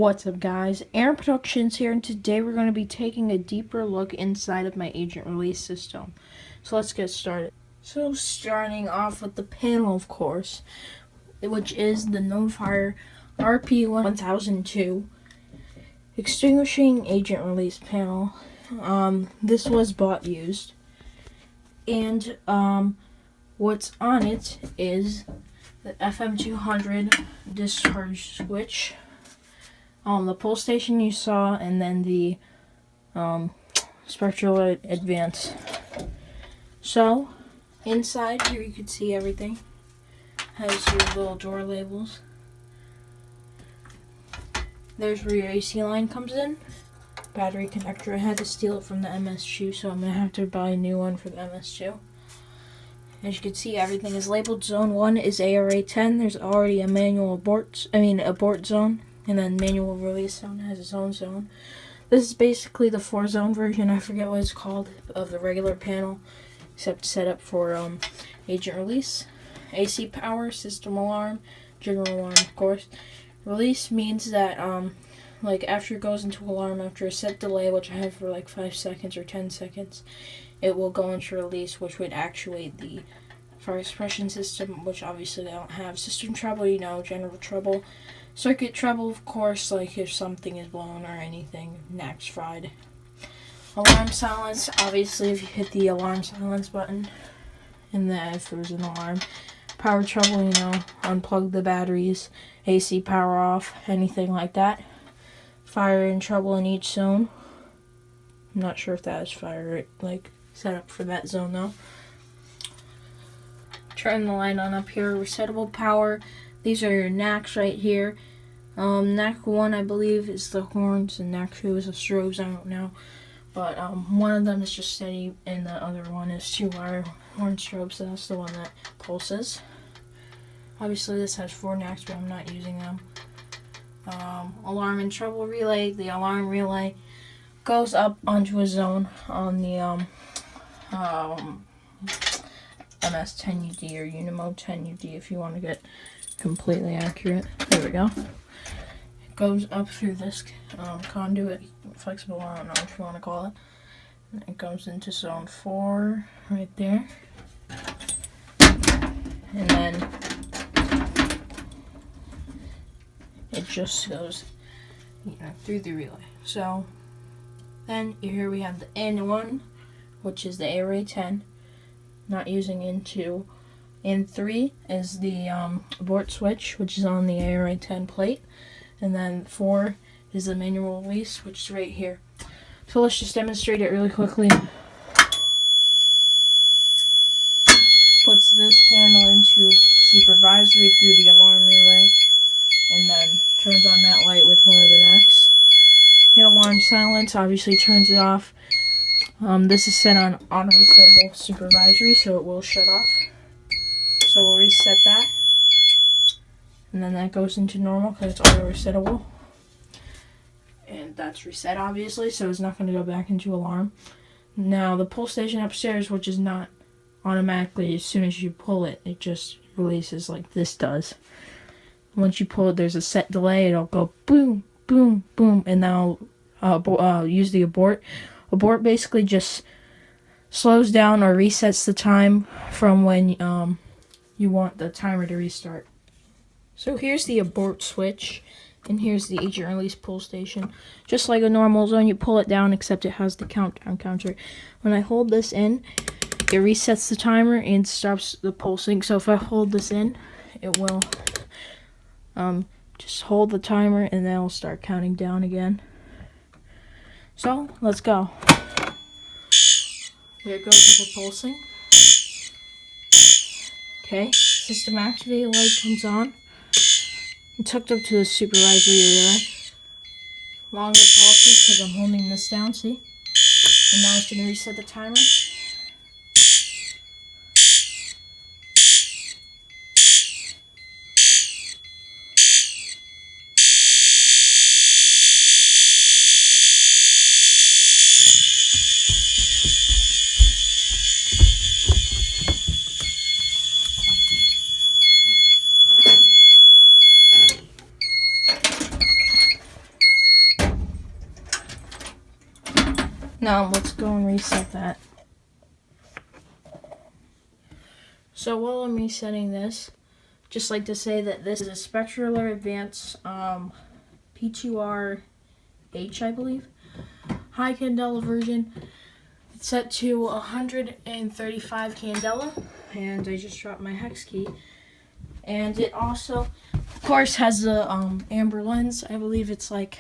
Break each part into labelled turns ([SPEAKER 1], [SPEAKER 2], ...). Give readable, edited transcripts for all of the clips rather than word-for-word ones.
[SPEAKER 1] What's up, guys? Aaron Productions here, and today we're going to be taking a deeper look inside of my agent release system. So let's get started. So starting off with the panel, of course, which is the Notifier RP1002 extinguishing agent release panel. This was bought used, and what's on it is the FM200 discharge switch, the pull station you saw, and then the spectral advance. So inside here you can see everything. Has your little door labels. There's where your AC line comes in. Battery connector. I had to steal it from the MS2, so I'm gonna have to buy a new one for the MS2. As you can see, everything is labeled. Zone 1 is ARA 10. There's already a manual abort zone, and then manual release zone has its own zone. This is basically the 4-zone version. I forget what it's called of the regular panel, except set up for agent release. AC power, system alarm, general alarm, of course. Release means that like after it goes into alarm, after a set delay, which I have for like 5 seconds or 10 seconds, it will go into release, which would actuate the fire suppression system, which obviously they don't have. System trouble, general trouble. Circuit trouble, of course, like if something is blown or anything, NAC's fried. Alarm silence, obviously if you hit the alarm silence button, and then if there's an alarm. Power trouble, unplug the batteries, AC power off, anything like that. Fire and trouble in each zone. I'm not sure if that is fire, set up for that zone though. Turn the light on up here. Resettable power. These are your NACs right here. NAC 1, I believe, is the horns, and NAC 2 is the strobes. I don't know. But one of them is just steady, and the other one is 2-wire horn strobes, so that's the one that pulses. Obviously, this has 4 NACs, but I'm not using them. Alarm and trouble relay. The alarm relay goes up onto a zone on the MS10UD or Unimode 10UD if you want to get completely accurate. There we go. It goes up through this conduit, flexible, I don't know what you want to call it. And it goes into zone 4 right there. And then it just goes through the relay. So then here we have the N1, which is the ARA 10. Not using N2. N3 is the abort switch, which is on the ARA 10 plate. And then 4 is the manual release, which is right here. So let's just demonstrate it really quickly. Puts this panel into supervisory through the alarm relay, and then turns on that light with one of the NACs. Hit alarm silence, obviously turns it off. This is set on auto-resettable supervisory, so it will shut off. So we'll reset that. And then that goes into normal because it's auto-resettable. And that's reset, obviously, so it's not going to go back into alarm. Now, the pull station upstairs, which is not automatically, as soon as you pull it, it just releases like this does. Once you pull it, there's a set delay. It'll go boom, boom, boom, and now use the abort. Abort basically just slows down or resets the time from when you want the timer to restart. So here's the abort switch, and here's the agent release pull station. Just like a normal zone, you pull it down, except it has the countdown counter. When I hold this in, it resets the timer and stops the pulsing. So if I hold this in, it will just hold the timer, and then it'll start counting down again. So let's go. There goes the pulsing. Okay, system activated light comes on. It's hooked up to the supervisory relay. Longer pulses because I'm holding this down, see? And now it's going to reset the timer. let's go and reset that. So while I'm resetting this, just like to say that this is a Spectrular Advance P2R H, I believe, high candela version. It's set to 135 candela, and I just dropped my hex key. And it also, of course, has the amber lens. I believe it's like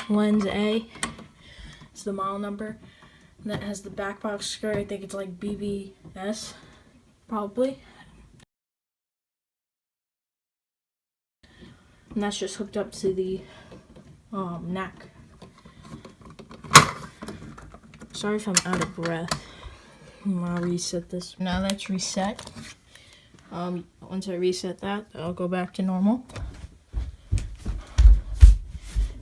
[SPEAKER 1] lens A. It's the model number. And that has the back box skirt. I think it's like BBS, probably. And that's just hooked up to the neck. Sorry if I'm out of breath. I'll reset this. Now that's reset. Once I reset that, I'll go back to normal.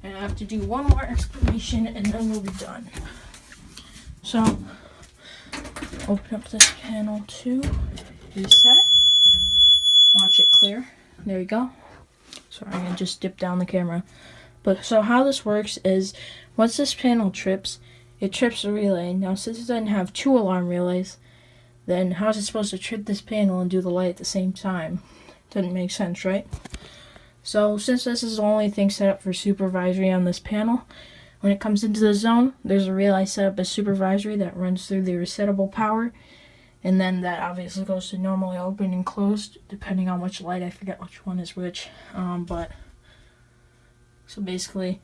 [SPEAKER 1] And I have to do one more explanation and then we'll be done. So, open up this panel to reset. Watch it clear. There you go. Sorry, I just dipped down the camera. But so how this works is, once this panel trips, it trips the relay. Now, since it doesn't have 2 alarm relays, then how is it supposed to trip this panel and do the light at the same time? Doesn't make sense, right? So, since this is the only thing set up for supervisory on this panel, when it comes into the zone, there's a relay set up as supervisory that runs through the resettable power, and then that obviously goes to normally open and closed, depending on which light. I forget which one is which. So basically,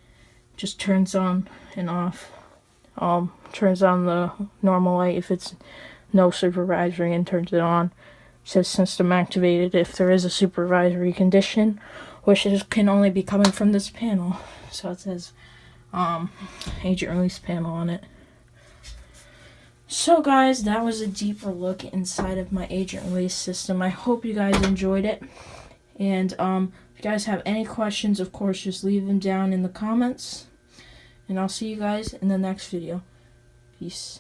[SPEAKER 1] just turns on and off. Turns on the normal light if it's no supervisory and turns it on. It says system activated if there is a supervisory condition, which can only be coming from this panel. So it says agent release panel on it. So guys, that was a deeper look inside of my agent release system. I hope you guys enjoyed it. And if you guys have any questions, of course, just leave them down in the comments. And I'll see you guys in the next video. Peace.